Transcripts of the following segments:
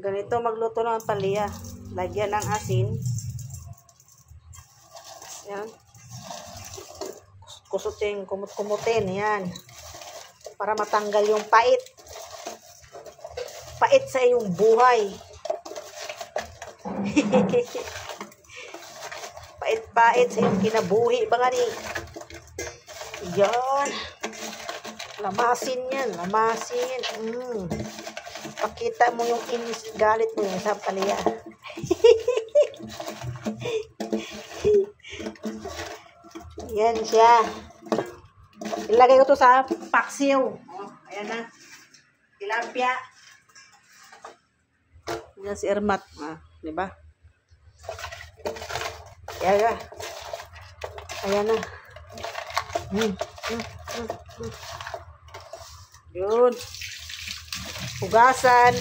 Ganito magluto ng palaya. Lagyan ng asin. Yan. Kusutin, kumutin. Yan. Para matanggal yung pait. Pait sa iyong buhay. Pait-pait sa iyong kinabuhi. Ba nga ni? Yan. Lamasin yan. Lamasin. Pakita mo yung inis, galit mo yung sa palaya. Yan siya. Ilagay ko to sa paksiw. Oh, ayan na. Tilapia. Yan si Ermat. Di ba? Ayan na. Ayan na. Yun. Hugasan.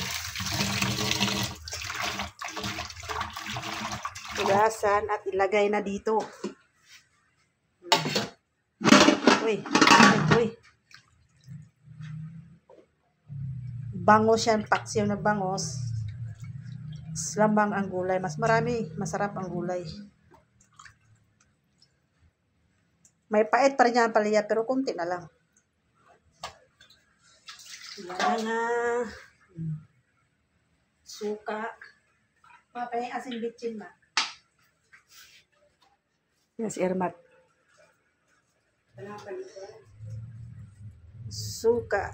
Hugasan at ilagay na dito. Uy. Uy. Bangos yan. Paksiw na bangos. Lambang ang gulay. Mas marami. Masarap ang gulay. May pait pa rin yan palaya pero kunti na lang. Yan na. Suka. Papay asin bitchin ma. Yan si Ermat. Suka.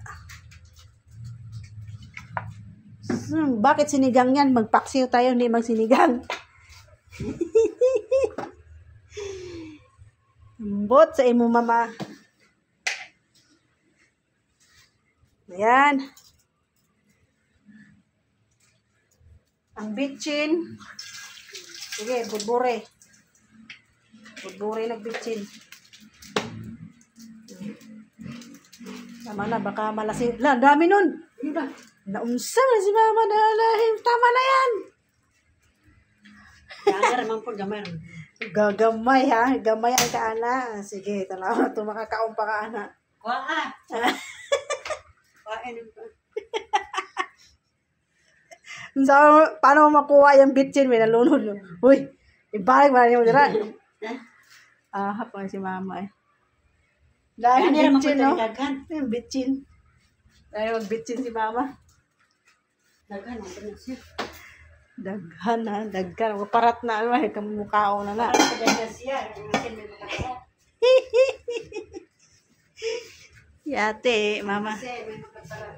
Bakit sinigang yan? Magpaksiw tayo, hindi magsinigang. Ambot sa imo mama. Ayan. Ang bitchin. Sige, budbure. Budbure nagbitchin. Tama na, baka malasing. La, dami nun. Naunsa na si mama na lahim. Tama na yan. Gagar man po, gamay. Gagamay ha. Gamay ang kaana. Sige, talawa. Ito makakaon pa kaana. Kuha ka. Kuhain po. So, paano mo makuha yung bitchin? May nalunod. Uy, ibalik ba niyo dira? Hapon si mama eh. Dahil bitchin, no? Yung bitchin. Dahil mag-bitchin si mama. Daghan, ito na siya. Daghan na, daghan. Parat na, ay, kamukao na na. Parang daghan siya. Yate, mama. Kasi may makaparat.